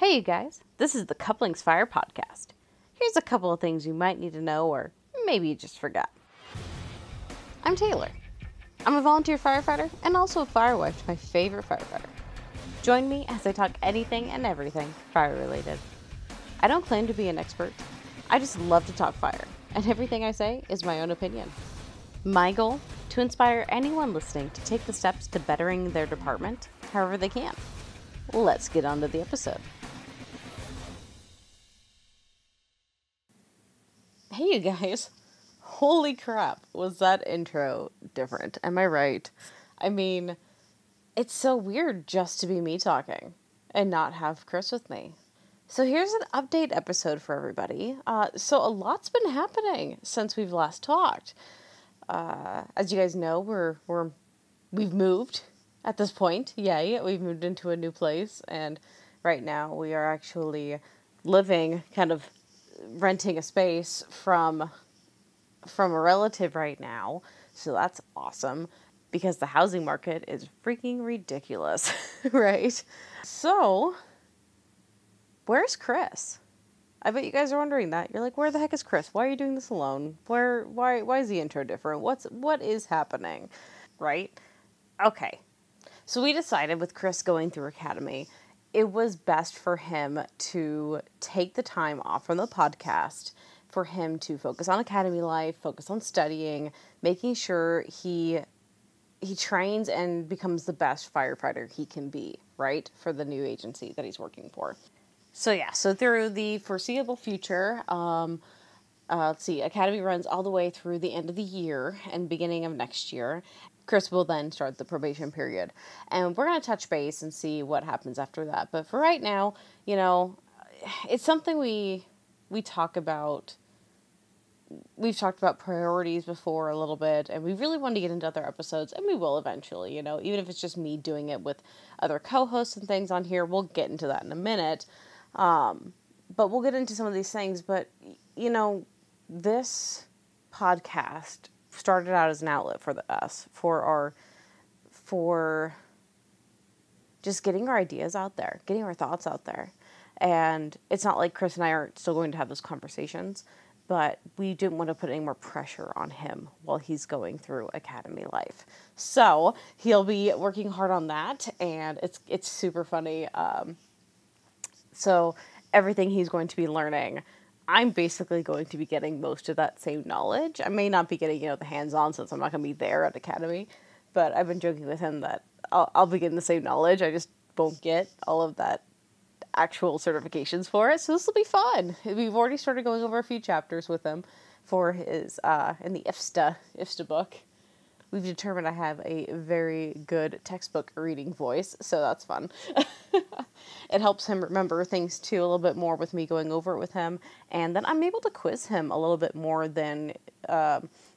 Hey, you guys, this is the Couplings Fire podcast. Here's a couple of things you might need to know, or maybe you just forgot. I'm Taylor. I'm a volunteer firefighter and also a fire wife to my favorite firefighter. Join me as I talk anything and everything fire related. I don't claim to be an expert. I just love to talk fire, and everything I say is my own opinion. My goal? To inspire anyone listening to take the steps to bettering their department however they can. Let's get on to the episode. Hey, you guys. Holy crap, was that intro different? Am I right? I mean, it's so weird just to be me talking and not have Chris with me. So here's an update episode for everybody. So a lot's been happening since we've last talked. As you guys know, we've moved at this point. Yay, we've moved into a new place, and right now we are actually living, kind of renting a space from a relative right now. So that's awesome because the housing market is freaking ridiculous, right? So, where's Chris? I bet you guys are wondering that. You're like, where the heck is Chris? Why are you doing this alone? Why is the intro different? What is happening? Right? Okay. So we decided with Chris going through academy, it was best for him to take the time off from the podcast for him to focus on academy life, focus on studying, making sure he trains and becomes the best firefighter he can be, right? For the new agency that he's working for. So through the foreseeable future, let's see, academy runs all the way through the end of the year and beginning of next year. Chris will then start the probation period, and we're going to touch base and see what happens after that. But for right now, it's something we talk about. We've talked about priorities before a little bit, and we really want to get into other episodes, and we will eventually, even if it's just me doing it with other co-hosts and things on here. We'll get into that in a minute. But we'll get into some of these things. But, this podcast started out as an outlet for us, for just getting our ideas out there, getting our thoughts out there. And it's not like Chris and I aren't still going to have those conversations, but we didn't want to put any more pressure on him while he's going through academy life. So he'll be working hard on that, and it's super funny. So everything he's going to be learning, I'm basically going to be getting most of that same knowledge. I may not be getting, the hands-on since I'm not going to be there at academy, but I've been joking with him that I'll be getting the same knowledge. I just won't get all of that actual certifications for it. So this will be fun. We've already started going over a few chapters with him for his, in the IFSTA book. We've determined I have a very good textbook reading voice, so that's fun. It helps him remember things too a little bit more with me going over it with him, and then I'm able to quiz him a little bit more than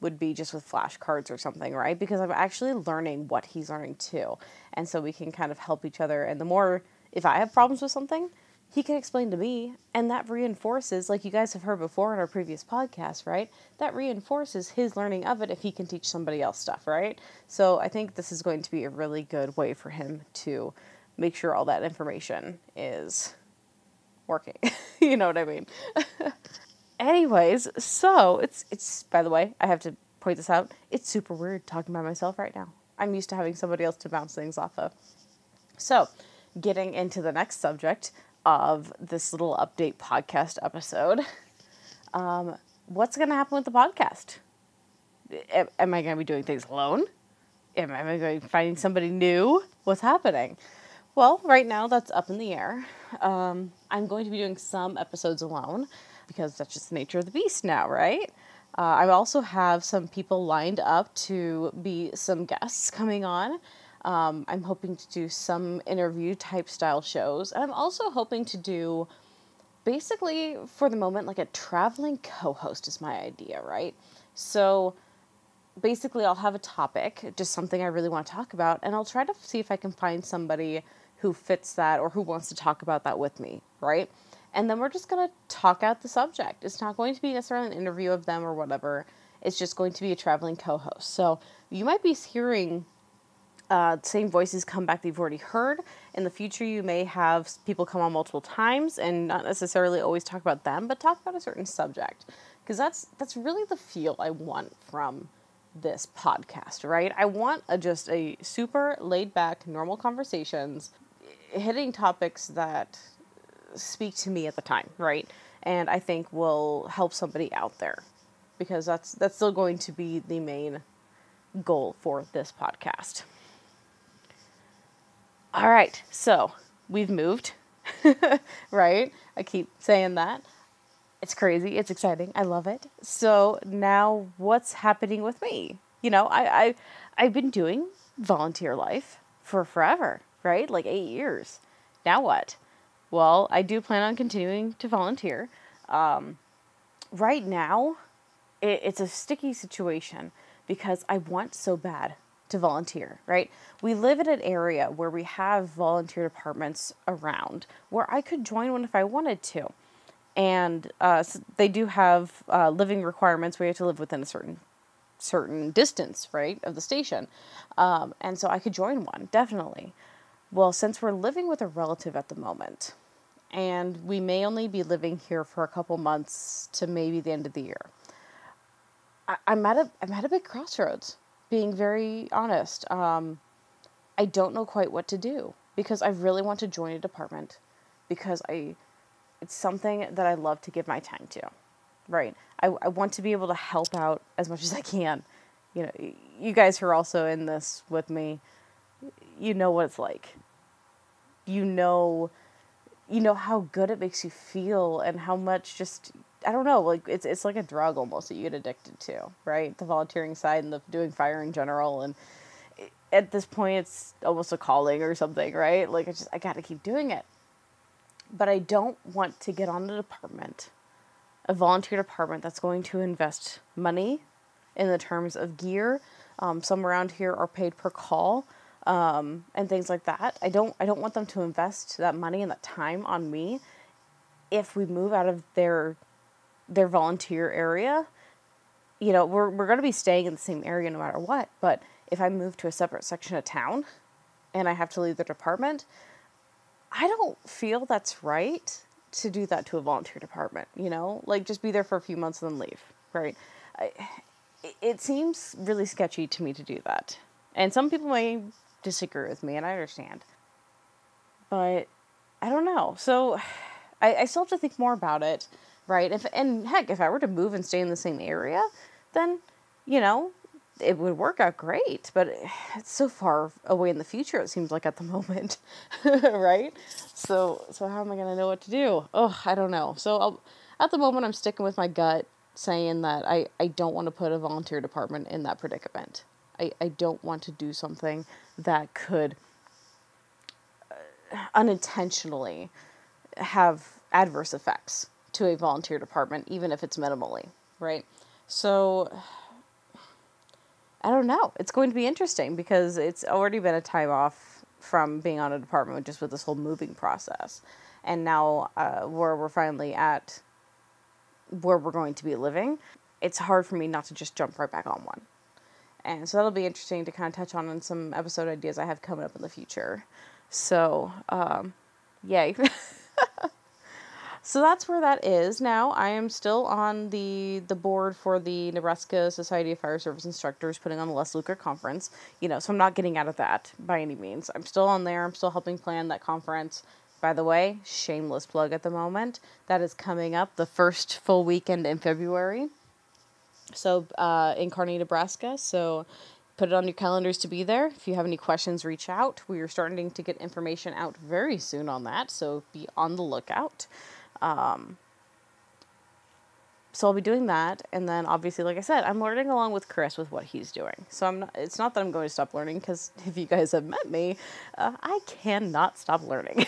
would be just with flashcards or something, right? Because I'm actually learning what he's learning too, and so we can kind of help each other. And the more, if I have problems with something, he can explain to me, and that reinforces, like you guys have heard before in our previous podcast, right? That reinforces his learning of it if he can teach somebody else stuff, right? So I think this is going to be a really good way for him to make sure all that information is working. You know what I mean? Anyways, so it's, by the way, I have to point this out, it's super weird talking by myself right now. I'm used to having somebody else to bounce things off of. So, getting into the next subject of this little update podcast episode. What's going to happen with the podcast? Am I going to be doing things alone? Am I going to be finding somebody new? What's happening? Well, right now that's up in the air. I'm going to be doing some episodes alone because that's just the nature of the beast now, right? I also have some people lined up to be some guests coming on. I'm hoping to do some interview type style shows. And I'm also hoping to do, basically, for the moment, like a traveling co-host is my idea, right? So basically I'll have a topic, just something I really want to talk about, and I'll try to see if I can find somebody who fits that or who wants to talk about that with me, right? And then we're just going to talk out the subject. It's not going to be necessarily an interview of them or whatever. It's just going to be a traveling co-host. So you might be hearing Same voices come back that you've already heard. In the future, you may have people come on multiple times and not necessarily always talk about them, but talk about a certain subject. Because that's really the feel I want from this podcast, right? I want just a super laid back, normal conversations, hitting topics that speak to me at the time, right? And I think will help somebody out there, because that's still going to be the main goal for this podcast. All right, so we've moved, right? I keep saying that. It's crazy. It's exciting. I love it. So now what's happening with me? I've been doing volunteer life for forever, right? Like 8 years. Now what? Well, I do plan on continuing to volunteer. Right now, it's a sticky situation because I want so bad to volunteer, right? We live in an area where we have volunteer departments around where I could join one if I wanted to. And so they do have living requirements where you have to live within a certain distance, right, of the station. And so I could join one, definitely. Well, since we're living with a relative at the moment, and we may only be living here for a couple months to maybe the end of the year, I'm at a big crossroads, being very honest. I don't know quite what to do because I really want to join a department because it's something that I love to give my time to, right? I want to be able to help out as much as I can. You know, you guys who are also in this with me, you know what it's like. You know how good it makes you feel and how much just, I don't know, like it's like a drug almost that you get addicted to, right? The volunteering side and the doing fire in general. And at this point, it's almost a calling or something, right? Like I got to keep doing it. But I don't want to get on a volunteer department that's going to invest money in the terms of gear. Some around here are paid per call, and things like that. I don't want them to invest that money and that time on me if we move out of their volunteer area. You know, we're going to be staying in the same area no matter what, but if I move to a separate section of town and I have to leave the department, I don't feel that's right to do that to a volunteer department, you know? Like, just be there for a few months and then leave, right? It seems really sketchy to me to do that. And some people may disagree with me, and I understand. But I don't know. So I still have to think more about it, right? And heck, if I were to move and stay in the same area, then, you know, it would work out great, but it's so far away in the future, it seems like at the moment, right? So how am I going to know what to do? Oh, I don't know. So at the moment, I'm sticking with my gut saying that I don't want to put a volunteer department in that predicament. I don't want to do something that could unintentionally have adverse effects to a volunteer department, even if it's minimally, right? So I don't know. It's going to be interesting because it's already been a time off from being on a department just with this whole moving process. And now where we're finally at where we're going to be living, it's hard for me not to just jump right back on one. And so that'll be interesting to kind of touch on in some episode ideas I have coming up in the future. So, yay. So that's where that is now. I am still on the board for the Nebraska Society of Fire Service Instructors putting on the Les Luker Conference. You know, so I'm not getting out of that by any means. I'm still on there. I'm still helping plan that conference. By the way, shameless plug at the moment. That is coming up the first full weekend in February. So, in Kearney, Nebraska. So put it on your calendars to be there. If you have any questions, reach out. We are starting to get information out very soon on that. So be on the lookout. So I'll be doing that, and then obviously, like I said, I'm learning along with Chris with what he's doing. So it's not that I'm going to stop learning, because if you guys have met me, I cannot stop learning.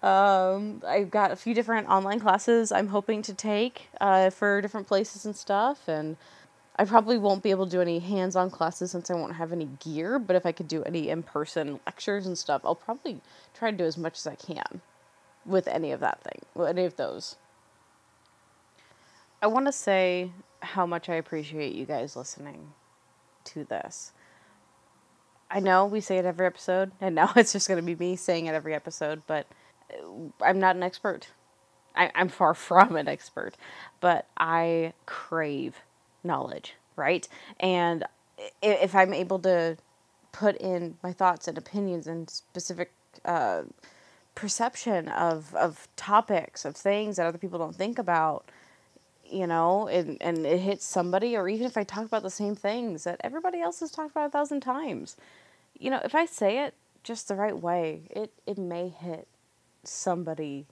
I've got a few different online classes I'm hoping to take, for different places and stuff, and I probably won't be able to do any hands-on classes since I won't have any gear, but if I could do any in-person lectures and stuff, I'll probably try to do as much as I can with any of those. I want to say how much I appreciate you guys listening to this. I know we say it every episode, and now it's just going to be me saying it every episode, but I'm not an expert. I'm far from an expert, but I crave knowledge, right? And if I'm able to put in my thoughts and opinions and specific perception of topics, of things that other people don't think about, and it hits somebody, or even if I talk about the same things that everybody else has talked about 1,000 times, if I say it just the right way, it may hit somebody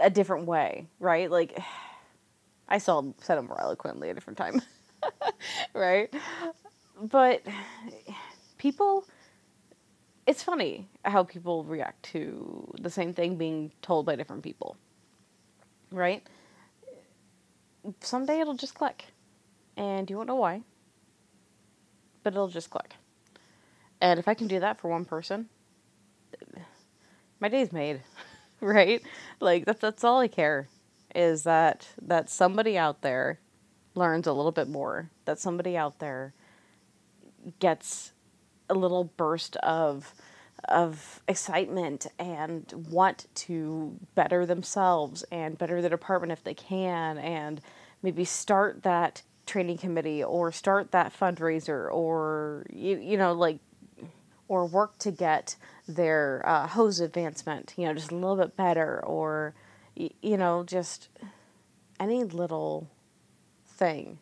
a different way, right? Like, I said it more eloquently a different time, right? But people, it's funny how people react to the same thing being told by different people, right? Someday it'll just click, and you won't know why, but it'll just click. And if I can do that for one person, my day's made, right? Like, that's all I care, is that somebody out there learns a little bit more, that somebody out there gets a little burst of excitement and want to better themselves and better the department if they can, and maybe start that training committee or start that fundraiser, or like, or work to get their hose advancement, just a little bit better, or just any little thing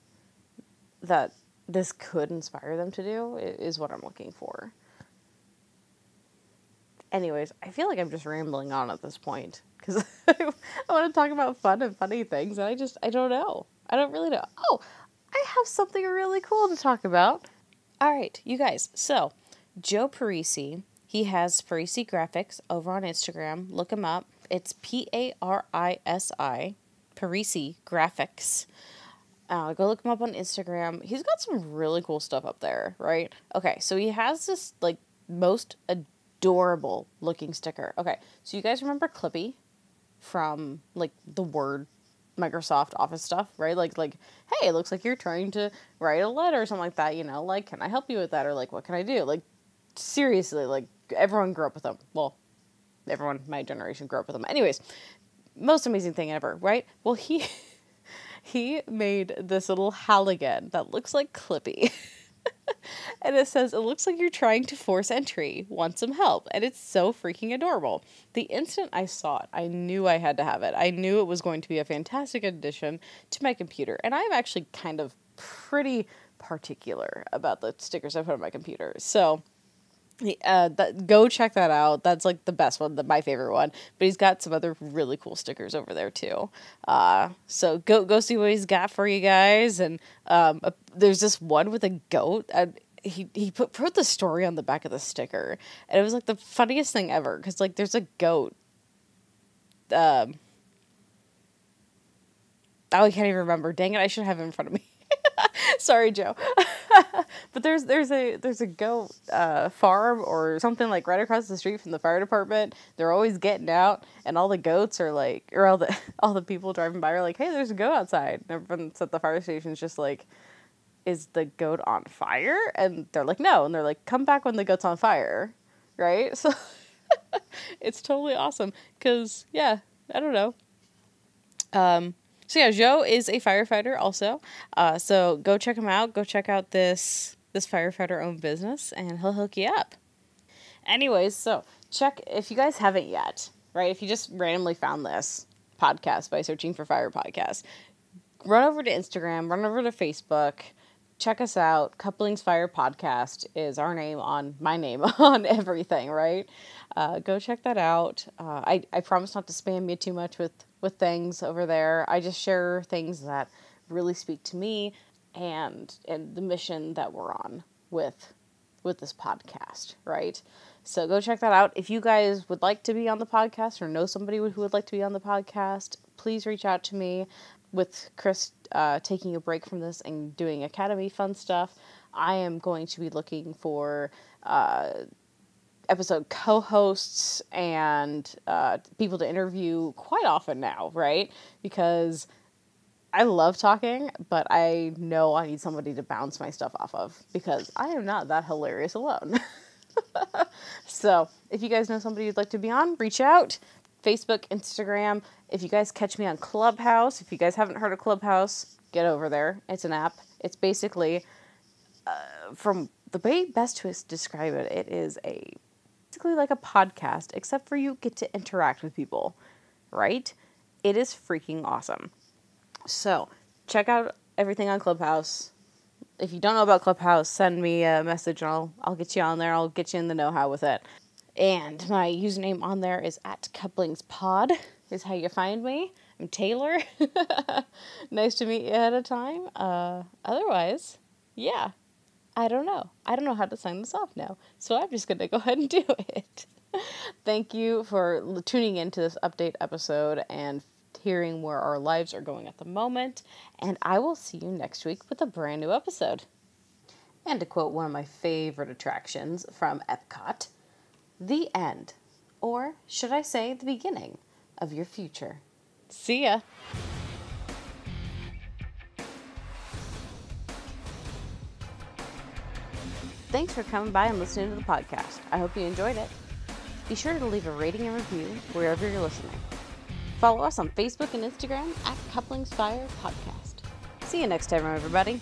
that this could inspire them to do is what I'm looking for. Anyways, I feel like I'm just rambling on at this point because I want to talk about fun and funny things, and I don't know. I don't really know. Oh, I have something really cool to talk about. All right, you guys. So, Joe Parisi, he has Parisi Graphics over on Instagram. Look him up. It's Parisi, Parisi Graphics. Go look him up on Instagram. He's got some really cool stuff up there, right? Okay, so he has this, like, most adorable looking sticker. Okay, so you guys remember Clippy from, like, the Word Microsoft Office stuff, right? Like, hey, it looks like you're trying to write a letter or something like that, like, can I help you with that? Or, like, what can I do? Like, seriously, like, everyone grew up with them. Well, everyone my generation grew up with them. Anyways, most amazing thing ever, right? Well, he made this little Halligan that looks like Clippy. And it says, it looks like you're trying to force entry. Want some help? And it's so freaking adorable. The instant I saw it, I knew I had to have it. I knew it was going to be a fantastic addition to my computer. And I'm actually kind of pretty particular about the stickers I put on my computer. So go check that out. That's like the best one, my favorite one. But he's got some other really cool stickers over there too. So go see what he's got for you guys. And there's this one with a goat. And he put the story on the back of the sticker, and it was like the funniest thing ever. Because like there's a goat. Oh, I can't even remember. Dang it! I should have it in front of me. Sorry, Joe. But there's a goat farm or something like right across the street from the fire department. They're always getting out, and all the goats are like, or all the people driving by are like, "Hey, there's a goat outside." And everyone's at the fire station is just like, "Is the goat on fire?" And they're like, "No." And they're like, "Come back when the goat's on fire," right? So it's totally awesome because yeah, I don't know. So yeah, Joe is a firefighter also. So go check him out. Go check out this firefighter owned business, and he'll hook you up. Anyways, so check if you guys haven't yet, right? If you just randomly found this podcast by searching for Fire Podcast, run over to Instagram, run over to Facebook, check us out. Couplings Fire Podcast is my name on everything, right? Go check that out. I promise not to spam you too much with things over there. I just share things that really speak to me and the mission that we're on with this podcast, right? So go check that out. If you guys would like to be on the podcast or know somebody who would like to be on the podcast, please reach out to me. With Chris taking a break from this and doing Academy fun stuff, I am going to be looking for episode co-hosts and people to interview quite often now, right? Because I love talking, but I know I need somebody to bounce my stuff off of because I am not that hilarious alone. So if you guys know somebody you'd like to be on, reach out. Facebook, Instagram. If you guys catch me on Clubhouse, if you guys haven't heard of Clubhouse, get over there. It's an app. It's basically, from the way best to describe it, it is basically like a podcast, except for you get to interact with people, right? It is freaking awesome. So check out everything on Clubhouse. If you don't know about Clubhouse, send me a message and I'll get you on there. I'll get you in the know-how with it. And my username on there is @couplingspod is how you find me. I'm Taylor. Nice to meet you ahead of time. Otherwise, yeah, I don't know. I don't know how to sign this off now. So I'm just going to go ahead and do it. Thank you for tuning into this update episode and hearing where our lives are going at the moment. And I will see you next week with a brand new episode. And to quote one of my favorite attractions from Epcot, the end, or should I say the beginning, of your future. See ya! Thanks for coming by and listening to the podcast. I hope you enjoyed it. Be sure to leave a rating and review wherever you're listening. Follow us on Facebook and Instagram @CouplingsFire Podcast. See you next time, everybody.